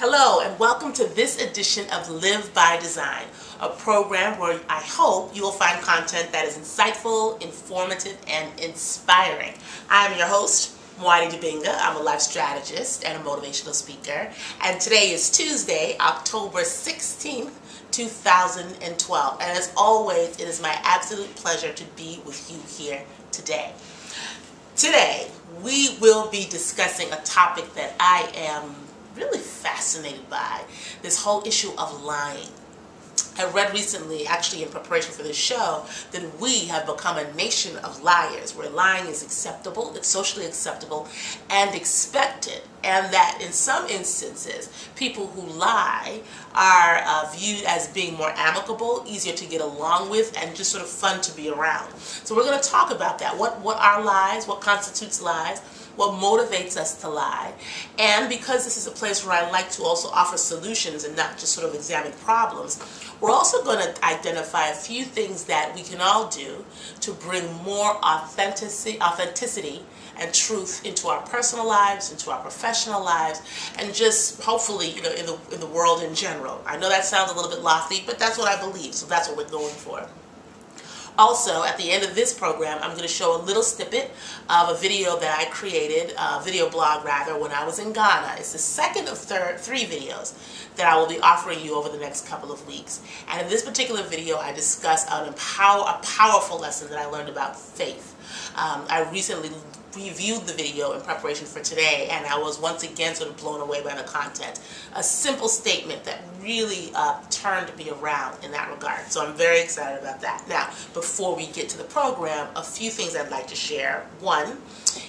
Hello and welcome to this edition of Live by Design, a program where I hope you will find content that is insightful, informative, and inspiring. I am your host, Muadi. I'm a life strategist and a motivational speaker, and today is Tuesday, October 16th, 2012, and as always, it is my absolute pleasure to be with you here today. Today, we will be discussing a topic that I am really fascinated by, this whole issue of lying. I read recently, actually in preparation for this show, that we have become a nation of liars, where lying is acceptable, it's socially acceptable and expected, and that in some instances, people who lie are viewed as being more amicable, easier to get along with, and just sort of fun to be around. So we're going to talk about that. What are lies? What constitutes lies? What motivates us to lie? And because this is a place where I like to also offer solutions and not just sort of examine problems, we're also going to identify a few things that we can all do to bring more authenticity and truth into our personal lives, into our professional lives, and just hopefully, in the world in general. I know that sounds a little bit lofty, but that's what I believe, so that's what we're going for. Also, at the end of this program, I'm going to show a little snippet of a video that I created, a video blog rather, when I was in Ghana. It's the second of three videos that I will be offering you over the next couple of weeks. And in this particular video, I discuss a powerful lesson that I learned about faith. I recently reviewed the video in preparation for today, and I was once again sort of blown away by the content. A simple statement that really turned me around in that regard. So I'm very excited about that. Now, before we get to the program, a few things I'd like to share. One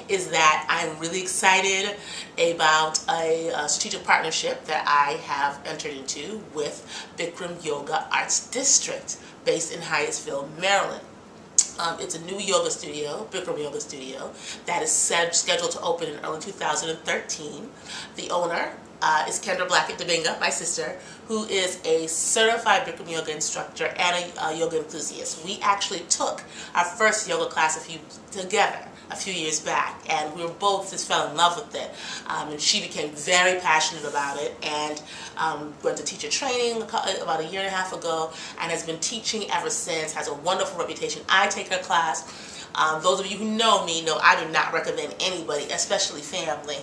is that I'm really excited about a strategic partnership that I have entered into with Bikram Yoga Arts District based in Hyattsville, Maryland. It's a new yoga studio, Bikram Yoga Studio, that is scheduled to open in early 2013. The owner is Kendra Blackett Dibinga, my sister, who is a certified Bikram yoga instructor and a yoga enthusiast. We actually took our first yoga class together a few years back, and we were both just fell in love with it. And she became very passionate about it, and went to teacher training about a year and a half ago, and has been teaching ever since, has a wonderful reputation. I take her class. Those of you who know me know I do not recommend anybody, especially family,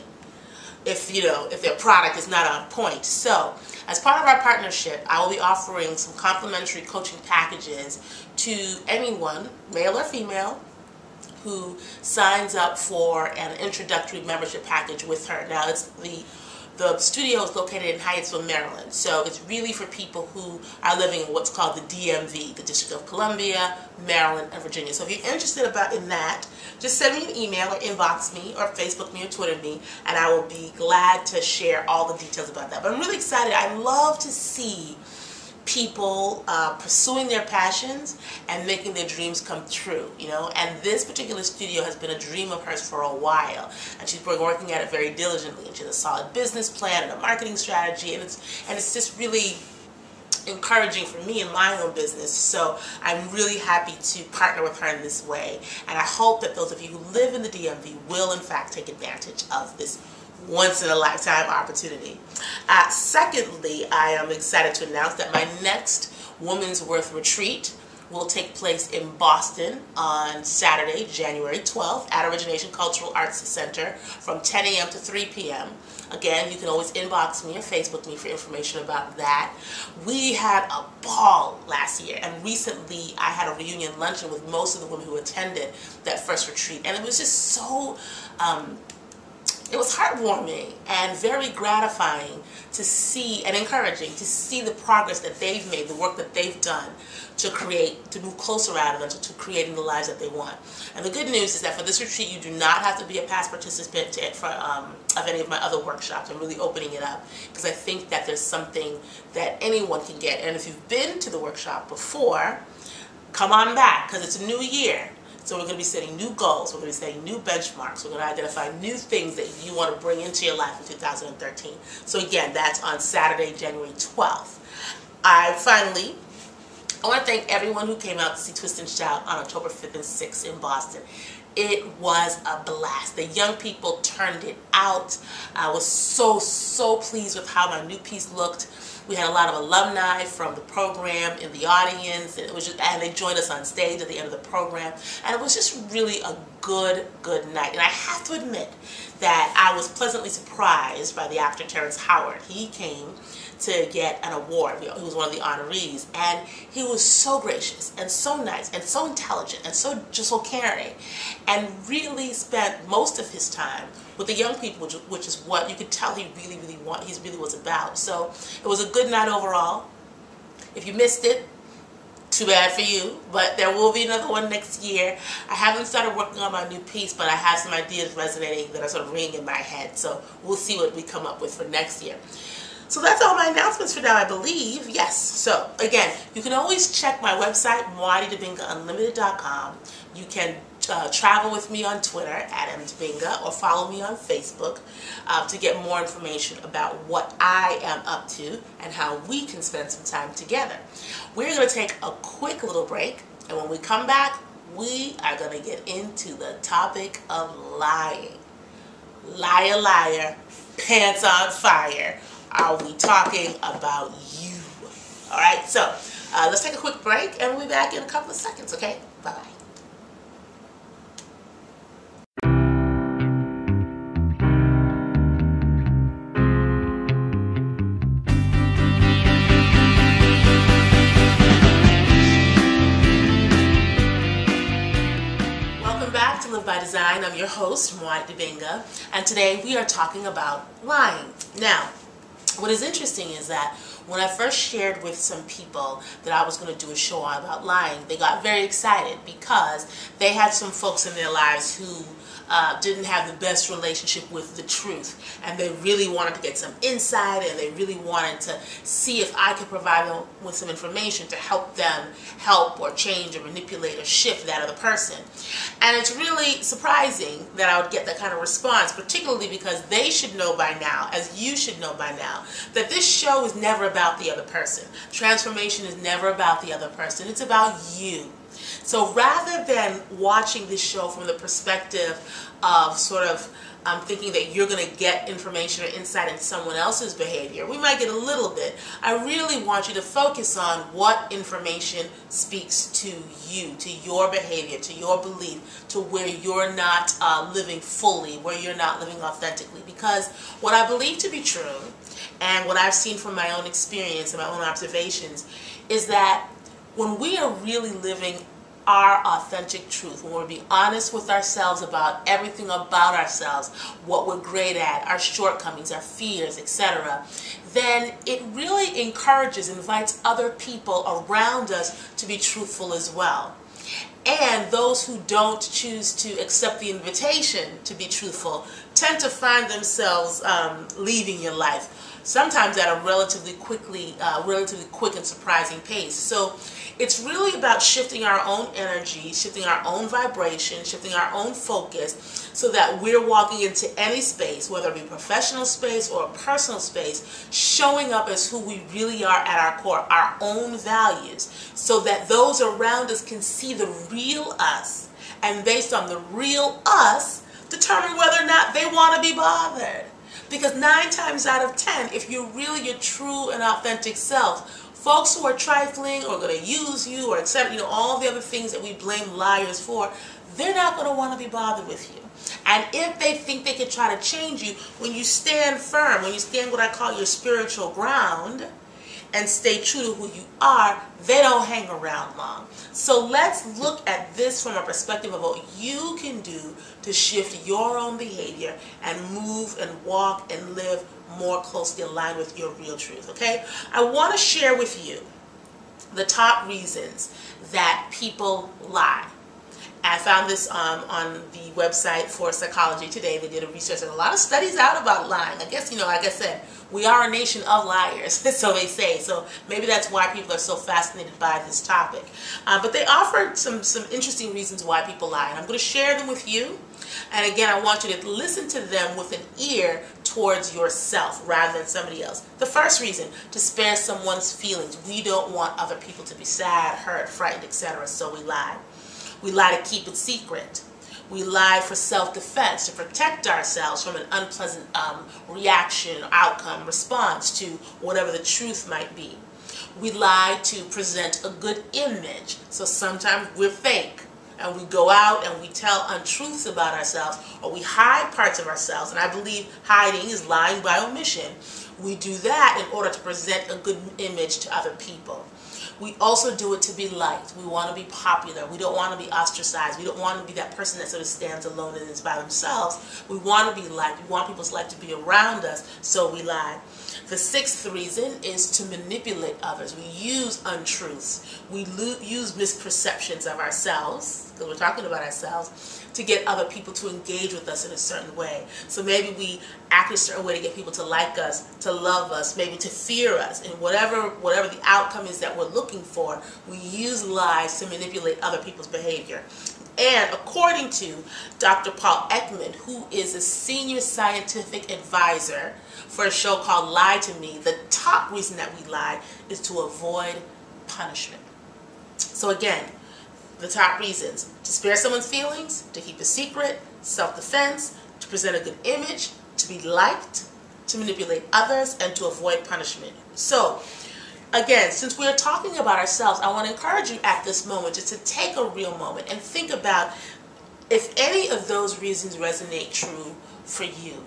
if their product is not on point. So, as part of our partnership, I will be offering some complimentary coaching packages to anyone, male or female, who signs up for an introductory membership package with her. Now, the studio is located in Hyattsville, Maryland, so it's really for people who are living in what's called the DMV, the District of Columbia, Maryland, and Virginia. So if you're interested in that, just send me an email or inbox me or Facebook me or Twitter me, and I will be glad to share all the details about that. But I'm really excited. I love to see people pursuing their passions and making their dreams come true, and this particular studio has been a dream of hers for a while, and she's been working at it very diligently, and she has a solid business plan and a marketing strategy, and it's just really encouraging for me in my own business. So I'm really happy to partner with her in this way, and I hope that those of you who live in the DMV will in fact take advantage of this once-in-a-lifetime opportunity. Secondly, I am excited to announce that my next Women's Worth retreat will take place in Boston on Saturday, January 12th at Origination Cultural Arts Center from 10 a.m. to 3 p.m. Again, you can always inbox me or Facebook me for information about that. We had a ball last year, and recently I had a reunion luncheon with most of the women who attended that first retreat, and it was just so it was heartwarming and very gratifying to see, and encouraging to see the progress that they've made, the work that they've done to move closer out of them, to creating the lives that they want. And the good news is that for this retreat, you do not have to be a past participant of any of my other workshops. I'm really opening it up because I think that there's something that anyone can get. And if you've been to the workshop before, come on back, because it's a new year. So we're going to be setting new goals, we're going to be setting new benchmarks, we're going to identify new things that you want to bring into your life in 2013. So again, that's on Saturday, January 12th. I want to thank everyone who came out to see Twist and Shout on October 5th and 6th in Boston. it was a blast. The young people turned it out. I was so pleased with how my new piece looked. We had a lot of alumni from the program in the audience, and they joined us on stage at the end of the program, and it was just really a good night. And I have to admit that I was pleasantly surprised by the actor Terrence Howard. He came to get an award. He was one of the honorees, and he was so gracious and so nice and so intelligent and so caring, and really spent most of his time with the young people, which is what you could tell he really was about. So it was a good night overall. If you missed it, too bad for you, but there will be another one next year. I haven't started working on my new piece, but I have some ideas resonating that are sort of ringing in my head, so we'll see what we come up with for next year. So that's all my announcements for now, I believe. Yes. So again, you can always check my website, muadi.unlimited.com. You can travel with me on Twitter at @mdabinga, or follow me on Facebook to get more information about what I am up to and how we can spend some time together. We're going to take a quick little break, and when we come back, we are going to get into the topic of lying. Liar, liar, pants on fire. Are we talking about you? All right, so let's take a quick break, and we'll be back in a couple of seconds, okay? Bye-bye. Welcome back to Live by Design. I'm your host, Muadi, and today we are talking about lying. Now, what is interesting is that when I first shared with some people that I was going to do a show on about lying, they got very excited because they had some folks in their lives who didn't have the best relationship with the truth, and they really wanted to get some insight, and they really wanted to see if I could provide them with some information to help them help or change or manipulate or shift that other person. And it's really surprising that I would get that kind of response, particularly because they should know by now, as you should know by now, that this show is never about the other person. Transformation is never about the other person. It's about you. So rather than watching this show from the perspective of sort of thinking that you're going to get information or insight into someone else's behavior, we might get a little bit. I really want you to focus on what information speaks to you, to your behavior, to your belief, to where you're not living fully, where you're not living authentically. Because what I believe to be true, and what I've seen from my own experience and my own observations, is that when we are really living our authentic truth, when we're being honest with ourselves about everything about ourselves, what we're great at, our shortcomings, our fears, etc., then it really encourages, invites other people around us to be truthful as well. And those who don't choose to accept the invitation to be truthful tend to find themselves leaving your life, sometimes at a relatively quick and surprising pace. So it's really about shifting our own energy, shifting our own vibration, shifting our own focus, so that we're walking into any space, whether it be professional space or a personal space, showing up as who we really are at our core, our own values, so that those around us can see the real us, and based on the real us, determine whether or not they want to be bothered. Because 9 times out of 10, if you're really your true and authentic self, folks who are trifling or going to use you or accept, all the other things that we blame liars for, they're not going to want to be bothered with you. And if they think they can try to change you, when you stand firm, when you stand what I call your spiritual ground, and stay true to who you are, they don't hang around long. So let's look at this from a perspective of what you can do to shift your own behavior and move and walk and live more closely aligned with your real truth, okay? I want to share with you the top reasons that people lie. I found this on the website for Psychology Today. They did a research and a lot of studies out about lying. I guess, like I said, we are a nation of liars, so they say. So maybe that's why people are so fascinated by this topic. But they offered some interesting reasons why people lie. And I'm going to share them with you. And again, I want you to listen to them with an ear towards yourself rather than somebody else. The first reason, to spare someone's feelings. We don't want other people to be sad, hurt, frightened, etc. So we lie. We lie to keep it secret. We lie for self-defense, to protect ourselves from an unpleasant reaction, outcome, response to whatever the truth might be. We lie to present a good image. So sometimes we're fake, and we go out and we tell untruths about ourselves, or we hide parts of ourselves, and I believe hiding is lying by omission. We do that in order to present a good image to other people. We also do it to be liked. We want to be popular. We don't want to be ostracized. We don't want to be that person that sort of stands alone and is by themselves. We want to be liked. We want people's life to be around us, so we lie. The sixth reason is to manipulate others. We use untruths. We use misperceptions of ourselves, because we're talking about ourselves, to get other people to engage with us in a certain way. So maybe we act a certain way to get people to like us, to love us, maybe to fear us, and whatever the outcome is that we're looking for, we use lies to manipulate other people's behavior. And according to Dr. Paul Ekman, who is a senior scientific advisor for a show called Lie to Me, the top reason that we lie is to avoid punishment. So again, the top reasons: to spare someone's feelings, to keep a secret, self-defense, to present a good image, to be liked, to manipulate others, and to avoid punishment. So again, since we're talking about ourselves, I want to encourage you at this moment just to take a real moment and think about if any of those reasons resonate true for you.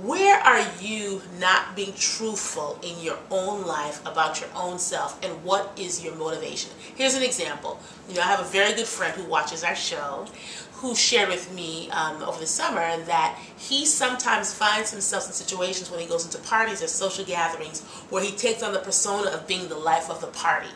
Where are you not being truthful in your own life about your own self, and what is your motivation? Here's an example. I have a very good friend who watches our show, who shared with me over the summer that he sometimes finds himself in situations when he goes into parties or social gatherings where he takes on the persona of being the life of the party.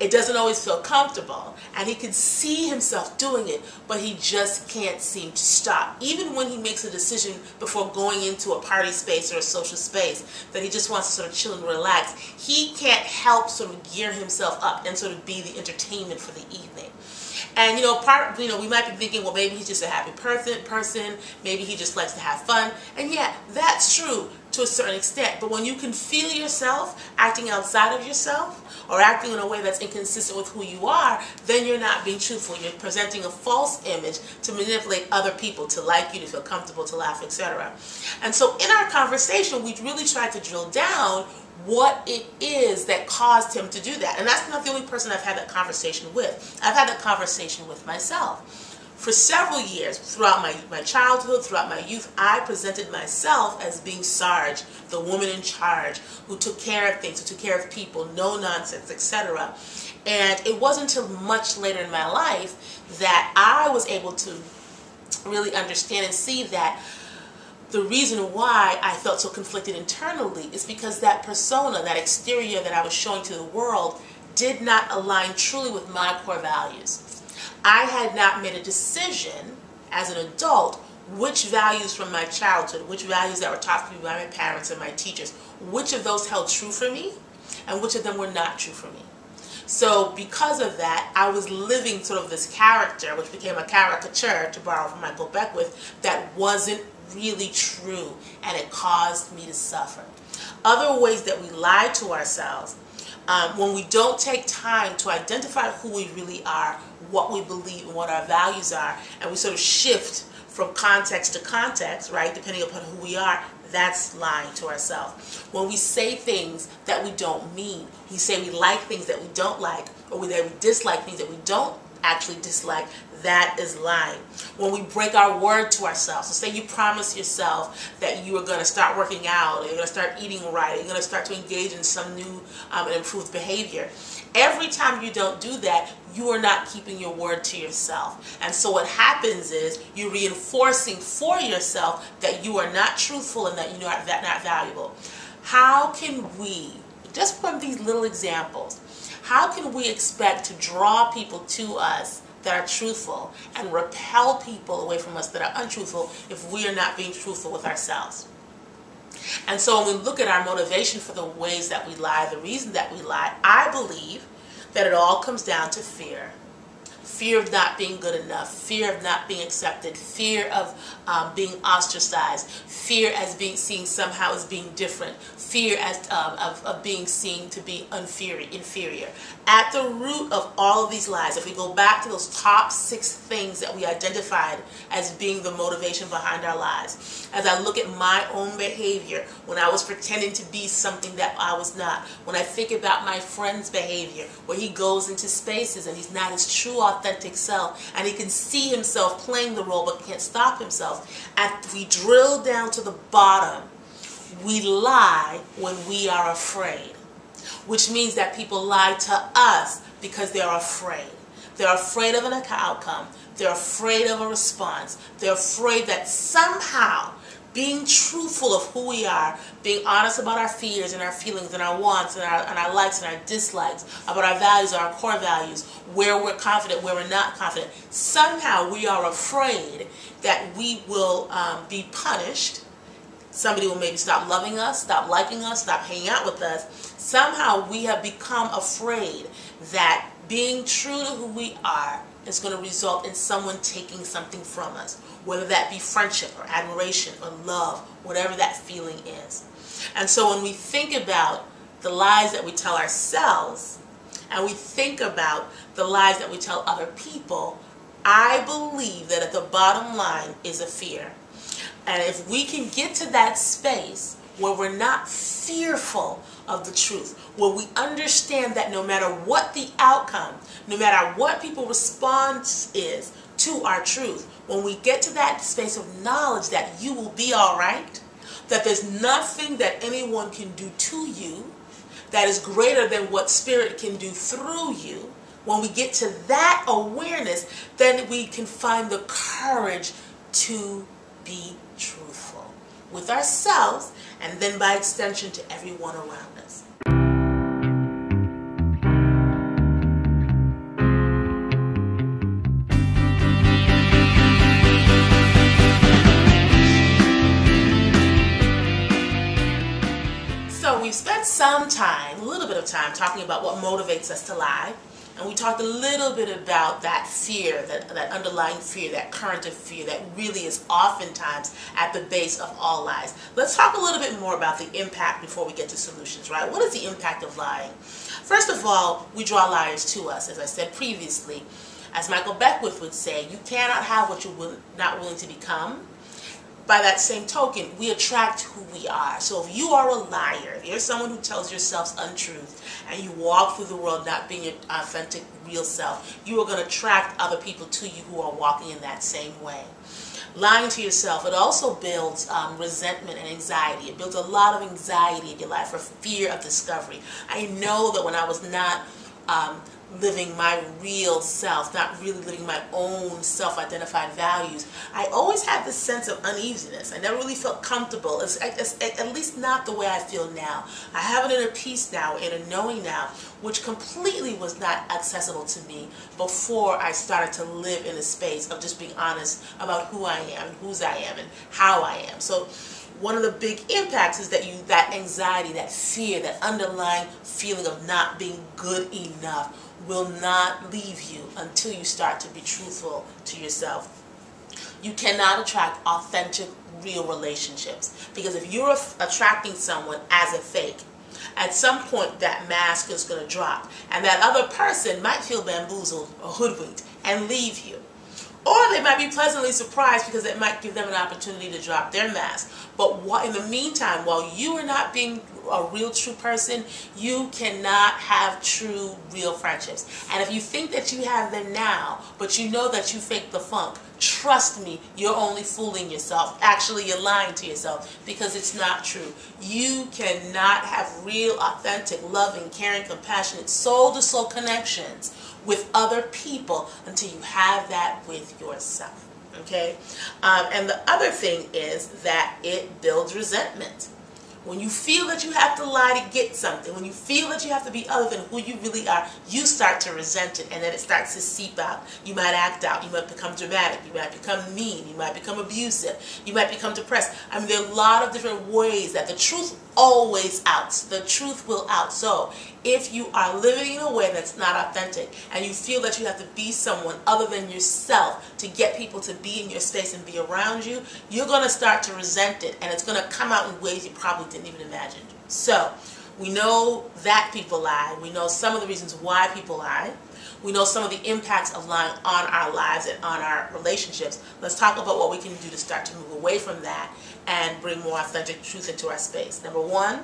It doesn't always feel comfortable, and he can see himself doing it, but he just can't seem to stop. Even when he makes a decision before going into a party space or a social space that he just wants to sort of chill and relax, he can't help sort of gear himself up and sort of be the entertainment for the evening. And we might be thinking, well, maybe he's just a happy person, maybe he just likes to have fun, and yeah, that's true to a certain extent. But when you can feel yourself acting outside of yourself, or acting in a way that's inconsistent with who you are, then you're not being truthful. You're presenting a false image to manipulate other people to like you, to feel comfortable, to laugh, etc. And so in our conversation, we really tried to drill down what it is that caused him to do that. And that's not the only person I've had that conversation with. I've had that conversation with myself. For several years, throughout my childhood, throughout my youth, I presented myself as being Sarge, the woman in charge, who took care of things, who took care of people, no nonsense, etc. And it wasn't until much later in my life that I was able to really understand and see that the reason why I felt so conflicted internally is because that persona, that exterior that I was showing to the world, did not align truly with my core values. I had not made a decision as an adult which values from my childhood, which values that were taught to me by my parents and my teachers, which of those held true for me and which of them were not true for me. So because of that, I was living sort of this character, which became a caricature, to borrow from Michael Beckwith, that wasn't really true, and it caused me to suffer. Other ways that we lie to ourselves, when we don't take time to identify who we really are, what we believe and what our values are, and we sort of shift from context to context, right, depending upon who we are, that's lying to ourselves. When we say things that we don't mean, we say we like things that we don't like, or that we dislike things that we don't actually dislike, that is lying. When we break our word to ourselves, so say you promise yourself that you are going to start working out, or you're going to start eating right, or you're going to start to engage in some new and improved behavior. Every time you don't do that, you are not keeping your word to yourself. And so what happens is you're reinforcing for yourself that you are not truthful and that you are not valuable. How can we, just from these little examples, how can we expect to draw people to us that are truthful and repel people away from us that are untruthful if we are not being truthful with ourselves? And so when we look at our motivation for the ways that we lie, the reason that we lie, I believe that it all comes down to fear. fear of not being good enough, fear of not being accepted, fear of being ostracized, fear as being seen somehow as being different, fear as of being seen to be inferior. At the root of all of these lies, if we go back to those top 6 things that we identified as being the motivation behind our lies, as I look at my own behavior when I was pretending to be something that I was not, when I think about my friend's behavior where he goes into spaces and he's not his true authentic self and he can see himself playing the role but can't stop himself, and we drill down to the bottom, we lie when we are afraid, which means that people lie to us because they're afraid. They're afraid of an outcome. They're afraid of a response. They're afraid that somehow being truthful of who we are, being honest about our fears and our feelings and our wants and our likes and our dislikes, about our values, our core values, where we're confident, where we're not confident, somehow we are afraid that we will be punished. Somebody will maybe stop loving us, stop liking us, stop hanging out with us. Somehow we have become afraid that being true to who we are is going to result in someone taking something from us, whether that be friendship or admiration or love, whatever that feeling is. And so when we think about the lies that we tell ourselves and we think about the lies that we tell other people, I believe that at the bottom line is a fear. And if we can get to that space where we're not fearful of the truth, where we understand that no matter what the outcome, no matter what people's response is to our truth, when we get to that space of knowledge that you will be all right, that there's nothing that anyone can do to you that is greater than what Spirit can do through you, when we get to that awareness, then we can find the courage to be truthful with ourselves and then by extension to everyone around us. So we've spent some time, a little bit of time, talking about what motivates us to lie. And we talked a little bit about that fear, that underlying fear, that current of fear that really is oftentimes at the base of all lies. Let's talk a little bit more about the impact before we get to solutions, right? What is the impact of lying? First of all, we draw liars to us, as I said previously. As Michael Beckwith would say, you cannot have what you're not willing to become. By that same token, we attract who we are. So if you are a liar, if you're someone who tells yourself untruth, and you walk through the world not being your authentic, real self, you are going to attract other people to you who are walking in that same way. Lying to yourself, it also builds resentment and anxiety. It builds a lot of anxiety in your life for fear of discovery. I know that when I was not living my real self, not really living my own self-identified values, I always had this sense of uneasiness. I never really felt comfortable, at least not the way I feel now. I have an inner peace now, inner knowing now, which completely was not accessible to me before I started to live in a space of just being honest about who I am, and whose I am, and how I am. So one of the big impacts is that that anxiety, that fear, that underlying feeling of not being good enough will not leave you until you start to be truthful to yourself. You cannot attract authentic, real relationships, because if you're attracting someone as a fake, at some point that mask is going to drop, and that other person might feel bamboozled or hoodwinked and leave you. Or they might be pleasantly surprised because it might give them an opportunity to drop their mask. But in the meantime, while you are not being a real, true person, you cannot have true, real friendships. And if you think that you have them now, but you know that you faked the funk, trust me, you're only fooling yourself. Actually, you're lying to yourself because it's not true. You cannot have real, authentic, loving, caring, compassionate, soul-to-soul connections with other people until you have that with yourself. Okay? And the other thing is that it builds resentment. When you feel that you have to lie to get something, when you feel that you have to be other than who you really are, you start to resent it, and then it starts to seep out. You might act out. You might become dramatic. You might become mean. You might become abusive. You might become depressed. I mean, there are a lot of different ways that the truth always out. The truth will out. So if you are living in a way that's not authentic and you feel that you have to be someone other than yourself to get people to be in your space and be around you, you're going to start to resent it, and it's going to come out in ways you probably didn't even imagine. So we know that people lie. We know some of the reasons why people lie. We know some of the impacts of lying on our lives and on our relationships. Let's talk about what we can do to start to move away from that and bring more authentic truth into our space. Number one,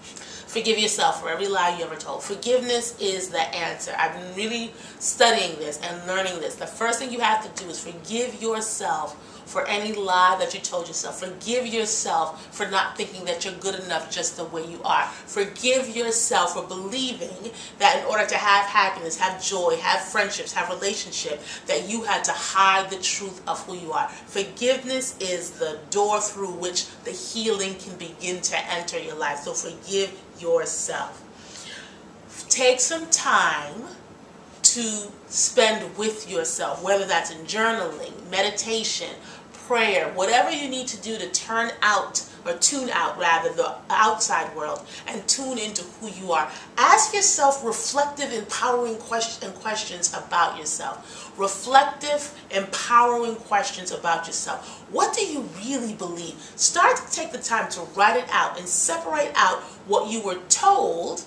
forgive yourself for every lie you ever told. Forgiveness is the answer. I've been really studying this and learning this. The first thing you have to do is forgive yourself for any lie that you told yourself. Forgive yourself for not thinking that you're good enough just the way you are. Forgive yourself for believing that in order to have happiness, have joy, have friendships, have relationship, that you had to hide the truth of who you are. Forgiveness is the door through which the healing can begin to enter your life. So forgive yourself. Take some time to spend with yourself, whether that's in journaling, meditation, prayer, whatever you need to do to tune out the outside world and tune into who you are. Ask yourself reflective, empowering questions about yourself. Reflective, empowering questions about yourself. What do you really believe? Start to take the time to write it out and separate out what you were told,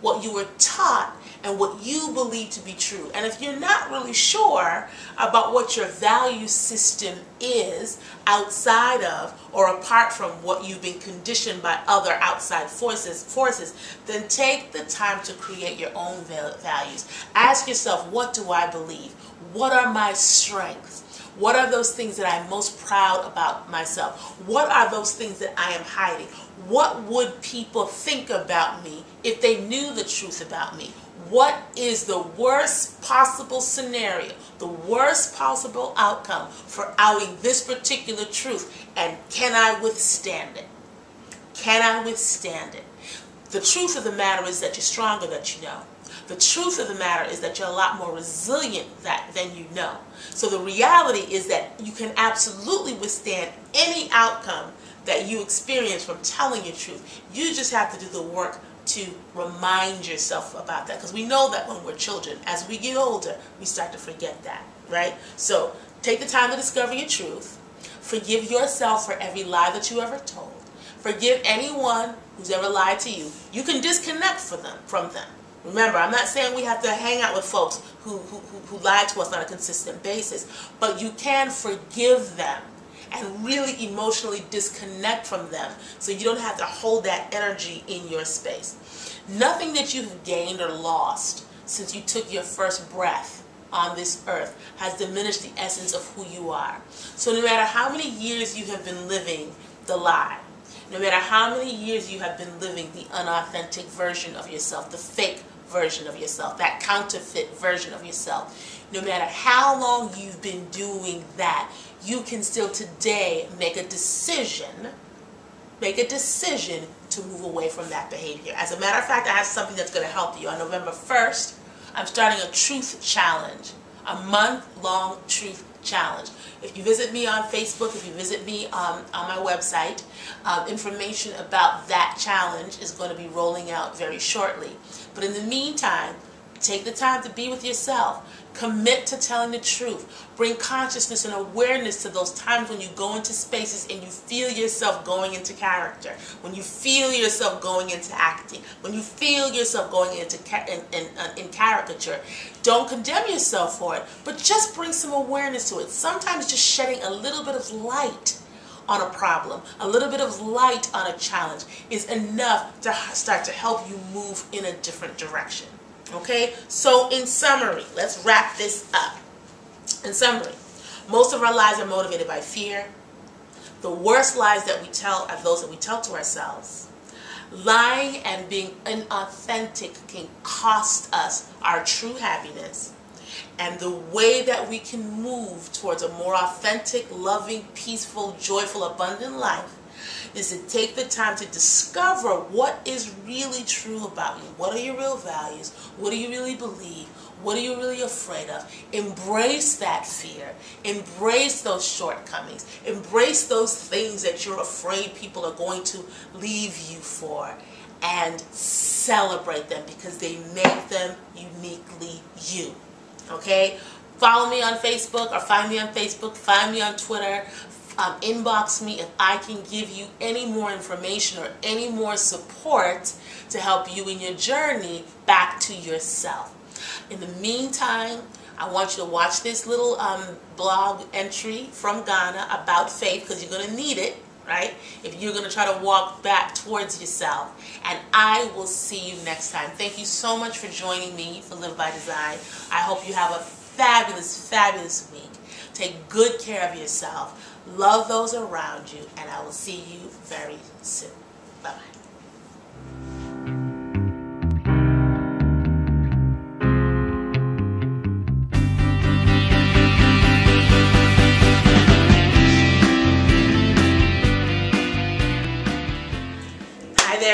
what you were taught, and what you believe to be true. And if you're not really sure about what your value system is outside of or apart from what you've been conditioned by other outside forces, then take the time to create your own values. Ask yourself, what do I believe? What are my strengths? What are those things that I'm most proud about myself? What are those things that I am hiding? What would people think about me if they knew the truth about me? What is the worst possible scenario, the worst possible outcome for outing this particular truth? And can I withstand it? Can I withstand it? The truth of the matter is that you're stronger than you know. The truth of the matter is that you're a lot more resilient than you know. So the reality is that you can absolutely withstand any outcome that you experience from telling your truth. You just have to do the work to remind yourself about that, because we know that when we're children, as we get older, we start to forget that, right? So take the time to discover your truth. Forgive yourself for every lie that you ever told. Forgive anyone who's ever lied to you. You can disconnect from them. Remember, I'm not saying we have to hang out with folks who lie to us on a consistent basis, but you can forgive them and really emotionally disconnect from them so you don't have to hold that energy in your space. Nothing that you've gained or lost since you took your first breath on this earth has diminished the essence of who you are. So no matter how many years you have been living the lie, no matter how many years you have been living the unauthentic version of yourself, the fake version of yourself, that counterfeit version of yourself, no matter how long you've been doing that, you can still today make a decision to move away from that behavior. As a matter of fact, I have something that's going to help you. On November 1st, I'm starting a truth challenge, a month-long truth challenge. If you visit me on Facebook, if you visit me on my website, information about that challenge is going to be rolling out very shortly. But in the meantime, take the time to be with yourself. Commit to telling the truth. Bring consciousness and awareness to those times when you go into spaces and you feel yourself going into character, when you feel yourself going into acting, when you feel yourself going into in caricature. Don't condemn yourself for it, but just bring some awareness to it. Sometimes just shedding a little bit of light on a problem, a little bit of light on a challenge is enough to start to help you move in a different direction. Okay, so in summary, let's wrap this up. In summary, most of our lies are motivated by fear. The worst lies that we tell are those that we tell to ourselves. Lying and being inauthentic can cost us our true happiness. And the way that we can move towards a more authentic, loving, peaceful, joyful, abundant life is to take the time to discover what is really true about you. What are your real values? What do you really believe? What are you really afraid of? Embrace that fear. Embrace those shortcomings. Embrace those things that you're afraid people are going to leave you for. And celebrate them because they make them uniquely you. Okay? Follow me on Facebook or find me on Facebook. Find me on Twitter. Inbox me if I can give you any more information or any more support to help you in your journey back to yourself. In the meantime, I want you to watch this little blog entry from Ghana about faith, because you're going to need it, right? If you're going to try to walk back towards yourself. And I will see you next time. Thank you so much for joining me for Live by Design. I hope you have a fabulous, fabulous week. Take good care of yourself. Love those around you. And I will see you very soon. Bye-bye.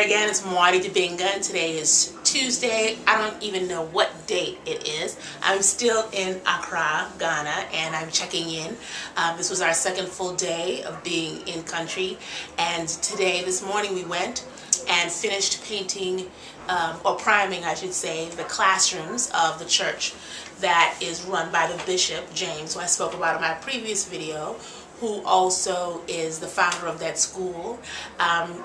Again, it's Muadi and today is Tuesday. I don't even know what date it is. I'm still in Accra, Ghana, and I'm checking in. This was our second full day of being in country, and this morning we went and finished painting, or priming I should say, the classrooms of the church that is run by the Bishop, James, who I spoke about in my previous video, who also is the founder of that school,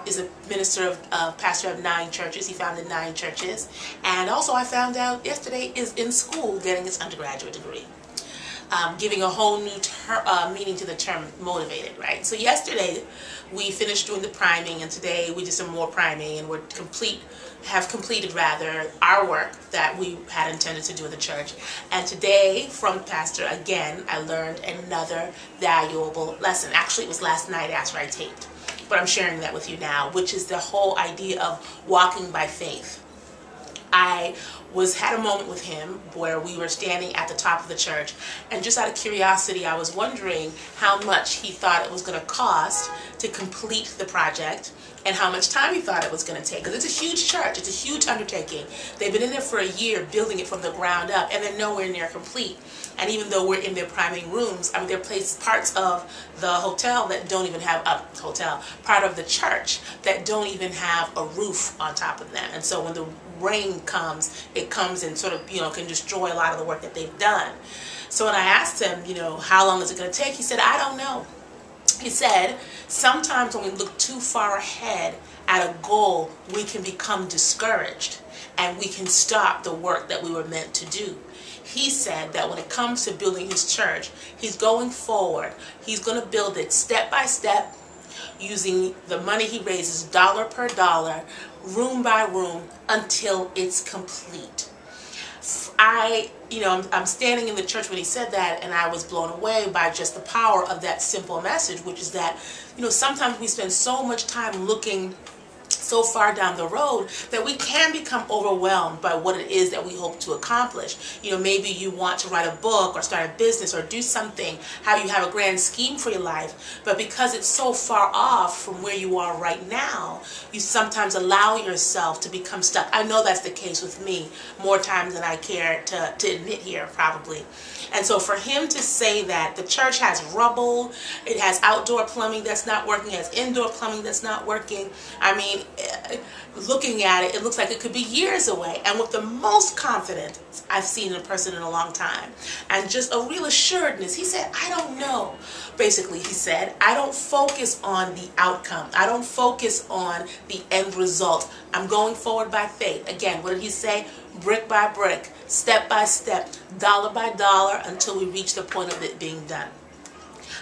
is a minister pastor of 9 churches. He founded 9 churches. And also I found out yesterday is in school getting his undergraduate degree. Giving a whole new meaning to the term motivated, right? So yesterday we finished doing the priming, and today we did some more priming, and have completed our work that we had intended to do in the church. And today, from Pastor, again, I learned another valuable lesson. Actually, it was last night after I taped, but I'm sharing that with you now, which is the whole idea of walking by faith. I had a moment with him where we were standing at the top of the church, and just out of curiosity I was wondering how much he thought it was going to cost to complete the project and how much time he thought it was going to take, because it's a huge church, it's a huge undertaking. They've been in there for a year building it from the ground up, and they're nowhere near complete. And even though we're in their priming rooms, I mean, there are parts of the hotel that don't even have part of the church that don't even have a roof on top of them. And so when the rain comes, it comes and sort of, can destroy a lot of the work that they've done. So when I asked him, how long is it going to take, he said, I don't know. He said, sometimes when we look too far ahead at a goal, we can become discouraged and we can stop the work that we were meant to do. He said that when it comes to building his church, he's going forward. He's going to build it step by step, using the money he raises dollar per dollar, room by room, until it's complete. I'm standing in the church when he said that, and I was blown away by just the power of that simple message, which is that, sometimes we spend so much time looking so far down the road that we can become overwhelmed by what it is that we hope to accomplish. Maybe you want to write a book or start a business or do something, how you have a grand scheme for your life, but because it's so far off from where you are right now, you sometimes allow yourself to become stuck. I know that's the case with me more times than I care to admit here, probably. And so for him to say that the church has rubble, it has outdoor plumbing that's not working, it has indoor plumbing that's not working, I mean, looking at it, it looks like it could be years away. And with the most confidence I've seen in a person in a long time, and just a real assuredness, he said, I don't know. Basically, he said, I don't focus on the outcome. I don't focus on the end result. I'm going forward by faith. Again, what did he say? Brick by brick, step by step, dollar by dollar, until we reach the point of it being done.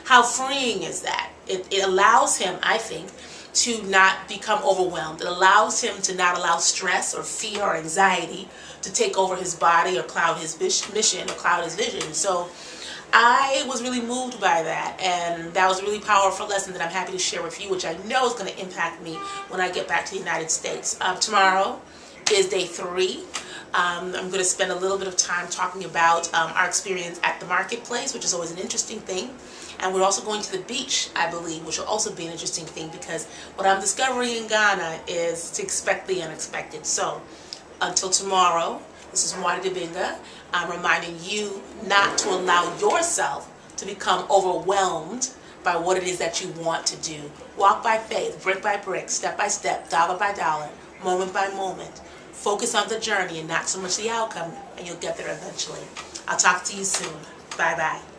How freeing is that? It allows him, I think, to not become overwhelmed. It allows him to not allow stress or fear or anxiety to take over his body or cloud his mission or cloud his vision. So I was really moved by that, and that was a really powerful lesson that I'm happy to share with you, which I know is going to impact me when I get back to the United States. Tomorrow is day 3. I'm going to spend a little bit of time talking about our experience at the marketplace, which is always an interesting thing. And we're also going to the beach, I believe, which will also be an interesting thing, because what I'm discovering in Ghana is to expect the unexpected. So until tomorrow, This is Muadi. I'm reminding you not to allow yourself to become overwhelmed by what it is that you want to do. Walk by faith, brick by brick, step by step, dollar by dollar, moment by moment. Focus on the journey and not so much the outcome, and you'll get there eventually. I'll talk to you soon. Bye-bye.